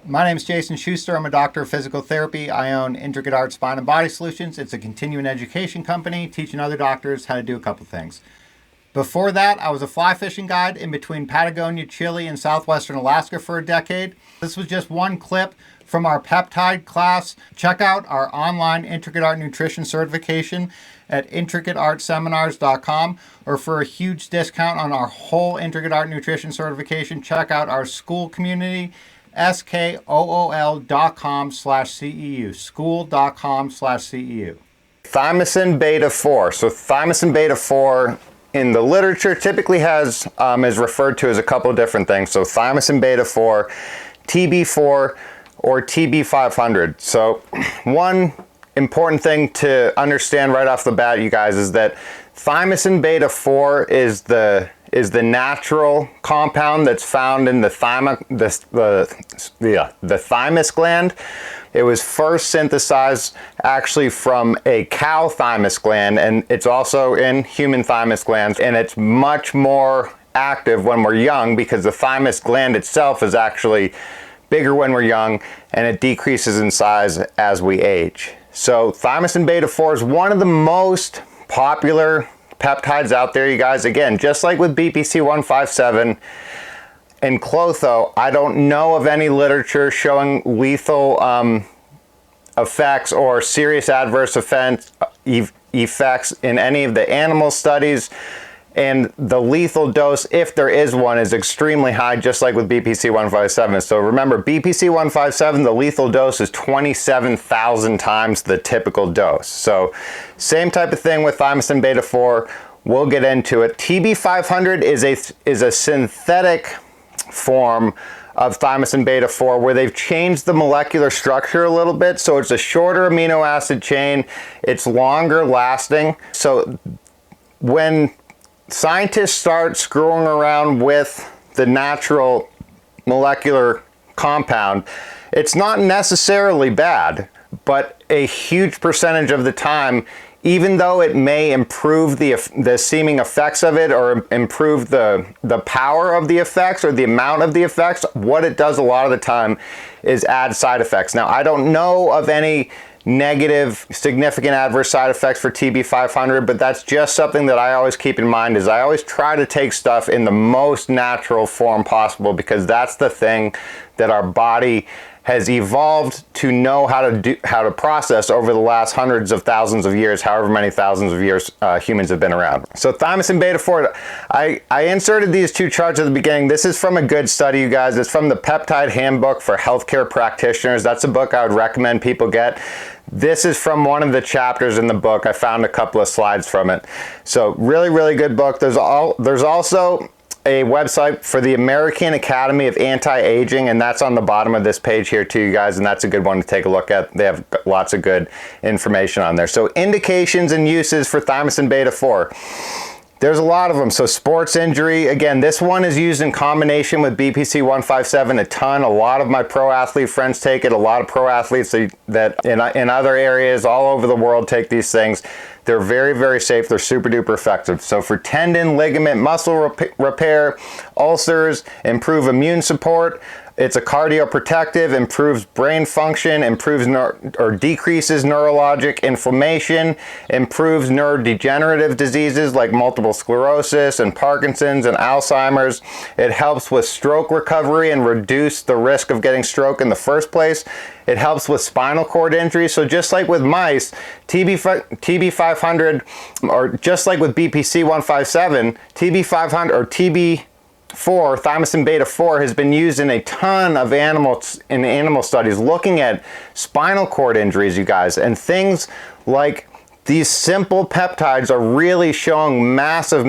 My name is Jason Schuster. I'm a doctor of physical therapy. I own Intricate Art Spine and Body Solutions. It's a continuing education company teaching other doctors how to do a couple things. Before that, I was a fly fishing guide in between Patagonia, Chile, and southwestern Alaska for a decade. This was just one clip from our peptide class. Check out our online Intricate Art Nutrition certification at intricateartseminars.com, or for a huge discount on our whole Intricate Art Nutrition certification, check out our school community, skool.com/CEU, school.com/CEU. Thymosin beta-4. So thymosin beta-4 in the literature typically is referred to as a couple of different things. So thymosin beta-4, Tb4, or Tb500. So one important thing to understand right off the bat, you guys, is that thymosin beta-4 is the natural compound that's found in the thymus gland. It was first synthesized actually from a cow thymus gland, and it's also in human thymus glands, and it's much more active when we're young because the thymus gland itself is actually bigger when we're young, and it decreases in size as we age. So thymosin beta-4 is one of the most popular peptides out there, you guys. Again, just like with BPC-157 and Clotho, I don't know of any literature showing lethal effects or serious adverse effects in any of the animal studies. And the lethal dose, if there is one, is extremely high, just like with BPC-157. So remember, BPC-157, the lethal dose is 27,000 times the typical dose. So same type of thing with thymosin beta-4. We'll get into it. Tb500 is a synthetic form of thymosin beta-4 where they've changed the molecular structure a little bit. So it's a shorter amino acid chain. It's longer lasting. So when scientists start screwing around with the natural molecular compound, it's not necessarily bad, but a huge percentage of the time, even though it may improve the seeming effects of it or improve the power of the effects or the amount of the effects, what it does a lot of the time is add side effects. Now, I don't know of any negative significant adverse side effects for Tb500, but that's just something that I always keep in mind. Is I always try to take stuff in the most natural form possible, because that's the thing that our body has evolved to know how to process over the last hundreds of thousands of years, however many thousands of years humans have been around. So thymosin beta-4, I inserted these two charts at the beginning. This is from a good study, you guys. It's from the Peptide Handbook for Healthcare Practitioners. That's a book I would recommend people get. This is from one of the chapters in the book. I found a couple of slides from it. So really, really good book. There's also a website for the American Academy of Anti-Aging, and that's on the bottom of this page here too, you guys, and that's a good one to take a look at. They have lots of good information on there. So indications and uses for thymosin beta-4. There's a lot of them. So sports injury, again, this one is used in combination with BPC-157 a ton. A lot of my pro athlete friends take it. A lot of pro athletes that in other areas all over the world take these things. They're very, very safe. They're super duper effective. So for tendon, ligament, muscle repair, ulcers, improve immune support. It's a cardioprotective, improves brain function, improves or decreases neurologic inflammation, improves neurodegenerative diseases like multiple sclerosis and Parkinson's and Alzheimer's. It helps with stroke recovery and reduce the risk of getting stroke in the first place. It helps with spinal cord injury. So just like with mice, Tb500, or just like with BPC-157, Tb500 or Tb4, thymosin beta-4, has been used in a ton of animal studies looking at spinal cord injuries, you guys, and things like these simple peptides are really showing massive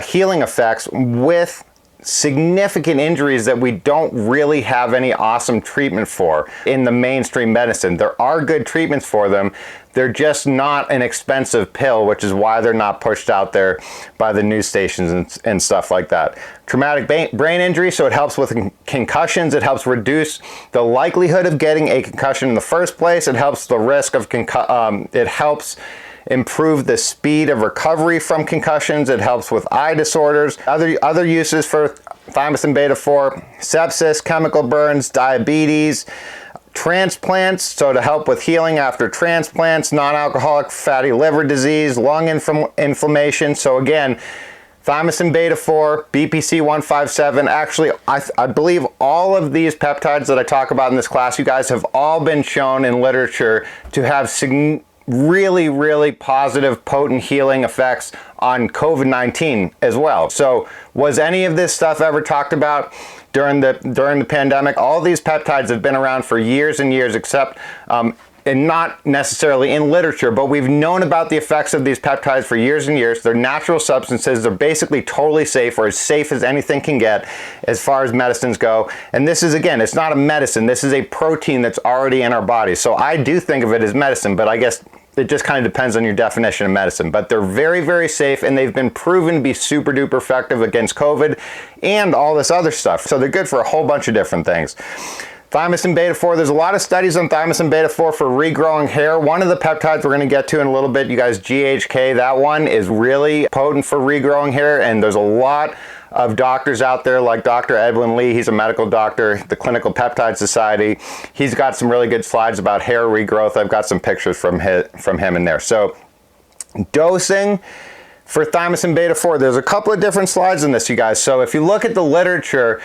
healing effects with significant injuries that we don't really have any awesome treatment for in the mainstream medicine. There are good treatments for them. They're just not an expensive pill, which is why they're not pushed out there by the news stations and stuff like that. Traumatic brain injury, so it helps with concussions. It helps reduce the likelihood of getting a concussion in the first place. It helps the risk of it helps improve the speed of recovery from concussions. It helps with eye disorders. Other uses for thymosin beta-4, sepsis, chemical burns, diabetes, transplants, so to help with healing after transplants, non-alcoholic fatty liver disease, lung inflammation. So again, thymosin beta-4, BPC-157, actually, I believe all of these peptides that I talk about in this class, you guys have all been shown in literature to have really, really positive, potent healing effects on COVID-19 as well. So was any of this stuff ever talked about during the pandemic? All these peptides have been around for years and years, except and not necessarily in literature, but we've known about the effects of these peptides for years and years. They're natural substances. They're basically totally safe, or as safe as anything can get as far as medicines go. And this is, again, it's not a medicine. This is a protein that's already in our body. So I do think of it as medicine, but I guess it just kind of depends on your definition of medicine. But they're very, very safe, and they've been proven to be super duper effective against COVID and all this other stuff. So they're good for a whole bunch of different things. Thymosin beta-4, there's a lot of studies on thymosin beta-4 for regrowing hair. One of the peptides we're going to get to in a little bit, you guys, GHK, that one is really potent for regrowing hair, and there's a lot of doctors out there like Dr. Edwin Lee. He's a medical doctor, the Clinical Peptide Society. He's got some really good slides about hair regrowth. I've got some pictures from him in there. So dosing for thymosin beta-4, there's a couple of different slides in this, you guys. So if you look at the literature,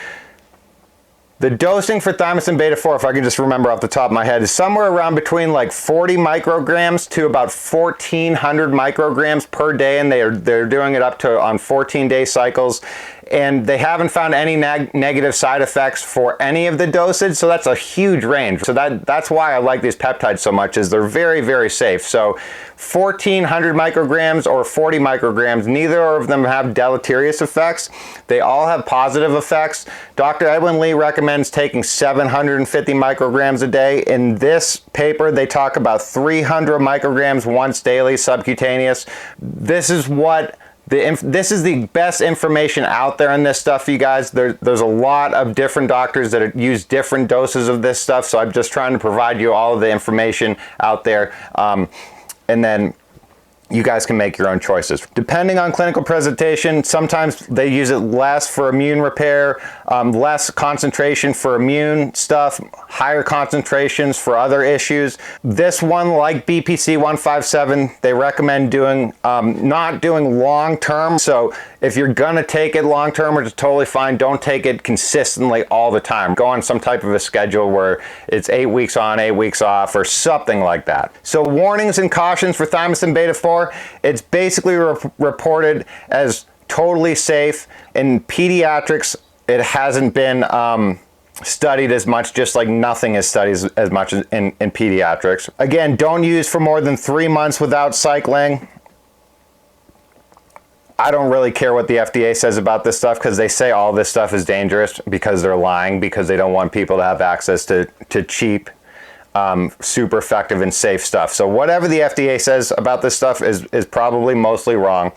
the dosing for thymosin beta-4, if I can just remember off the top of my head, is somewhere around between like 40 micrograms to about 1,400 micrograms per day, and they're doing it up to on 14-day cycles. And they haven't found any negative side effects for any of the dosage, so that's a huge range. So that's why I like these peptides so much, is they're very, very safe. So 1,400 micrograms or 40 micrograms, neither of them have deleterious effects. They all have positive effects. Dr. Edwin Lee recommends taking 750 micrograms a day. In this paper, they talk about 300 micrograms once daily, subcutaneous. This is the best information out there on this stuff, you guys. There's a lot of different doctors that use different doses of this stuff, so I'm just trying to provide you all of the information out there. And then you guys can make your own choices. Depending on clinical presentation, sometimes they use it less for immune repair, less concentration for immune stuff, higher concentrations for other issues. This one, like BPC-157, they recommend doing not doing long-term. So if you're gonna take it long-term, which is totally fine, don't take it consistently all the time. Go on some type of a schedule where it's 8 weeks on, 8 weeks off, or something like that. So warnings and cautions for thymosin beta-4, it's basically reported as totally safe. In pediatrics, it hasn't been studied as much, just like nothing is studied as much in pediatrics. Again, don't use for more than 3 months without cycling. I don't really care what the FDA says about this stuff, because they say all this stuff is dangerous because they're lying, because they don't want people to have access to cheap, super effective and safe stuff. So whatever the FDA says about this stuff is probably mostly wrong.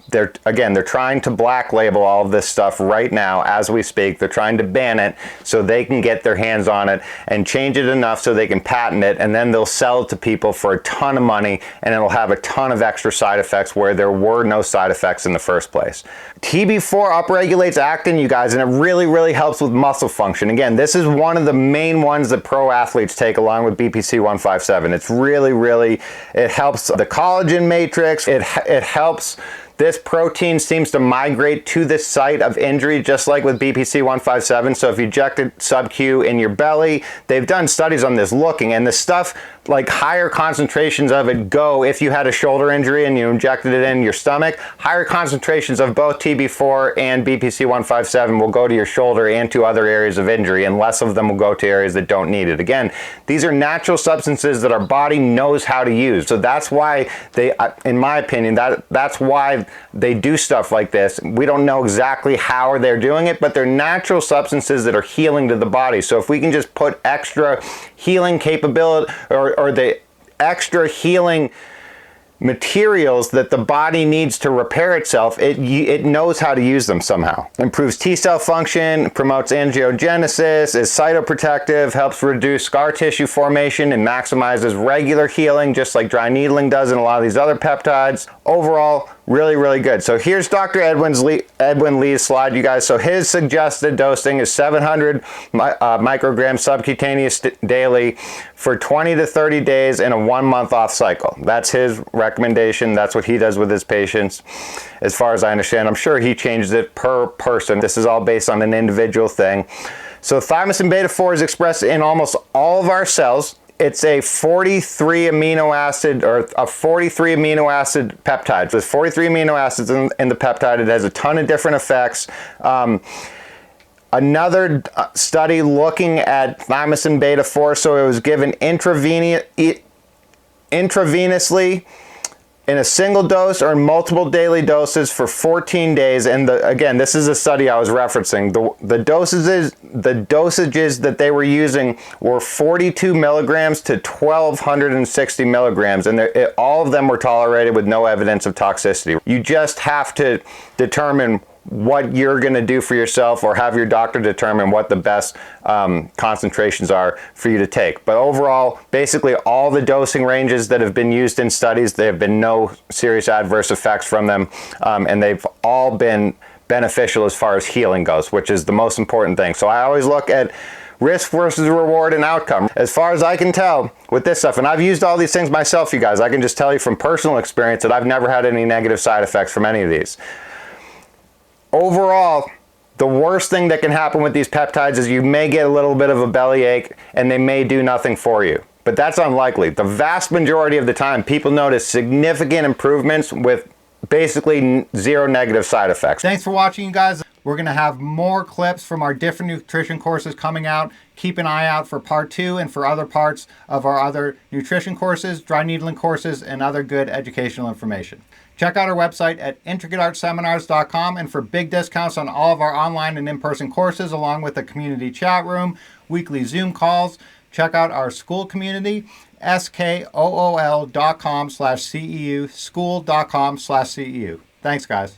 They're trying to black label all of this stuff right now as we speak. They're trying to ban it so they can get their hands on it and change it enough so they can patent it, and then they'll sell it to people for a ton of money, and it'll have a ton of extra side effects where there were no side effects in the first place. Tb4 upregulates actin, you guys, and it really, really helps with muscle function. Again, this is one of the main ones that pro athletes take along with BPC-157. It's really, really, it helps the collagen matrix. It helps. This protein seems to migrate to the site of injury, just like with BPC-157. So if you inject it sub-Q in your belly, they've done studies on this looking, and the stuff, like higher concentrations of it go, if you had a shoulder injury and you injected it in your stomach, higher concentrations of both TB4 and BPC-157 will go to your shoulder and to other areas of injury, and less of them will go to areas that don't need it. Again, these are natural substances that our body knows how to use. So that's why they, in my opinion, that's why they do stuff like this. We don't know exactly how they're doing it, but they're natural substances that are healing to the body. So if we can just put extra healing capability or the extra healing materials that the body needs to repair itself, it knows how to use them somehow. Improves T-cell function, promotes angiogenesis, is cytoprotective, helps reduce scar tissue formation, and maximizes regular healing, just like dry needling does in a lot of these other peptides. Overall, really, really good. So here's Dr. Edwin Lee's slide, you guys. So his suggested dosing is 700 micrograms subcutaneous daily for 20 to 30 days in a 1 month off cycle. That's his recommendation. That's what he does with his patients. As far as I understand, I'm sure he changes it per person. This is all based on an individual thing. So thymosin beta-4 is expressed in almost all of our cells. It's a 43 amino acid peptide. So there's 43 amino acids in the peptide. It has a ton of different effects. Another study looking at thymosin beta-4, so it was given intravenously in a single dose or in multiple daily doses for 14 days. And again, this is a study I was referencing. The dosages that they were using were 42 milligrams to 1,260 milligrams. And all of them were tolerated with no evidence of toxicity. You just have to determine what you're going to do for yourself, or have your doctor determine what the best concentrations are for you to take. But overall, basically all the dosing ranges that have been used in studies, there have been no serious adverse effects from them, and they've all been beneficial as far as healing goes, which is the most important thing. So I always look at risk versus reward and outcome. As far as I can tell with this stuff, and I've used all these things myself, you guys, I can just tell you from personal experience that I've never had any negative side effects from any of these. Overall, the worst thing that can happen with these peptides is you may get a little bit of a bellyache and they may do nothing for you. But that's unlikely. The vast majority of the time, people notice significant improvements with basically zero negative side effects. Thanks for watching, you guys. We're going to have more clips from our different nutrition courses coming out. Keep an eye out for part 2 and for other parts of our other nutrition courses, dry needling courses, and other good educational information. Check out our website at intricateartseminars.com, and for big discounts on all of our online and in-person courses, along with a community chat room, weekly Zoom calls, check out our school community, skool.com/CEU, school.com/CEU. Thanks, guys.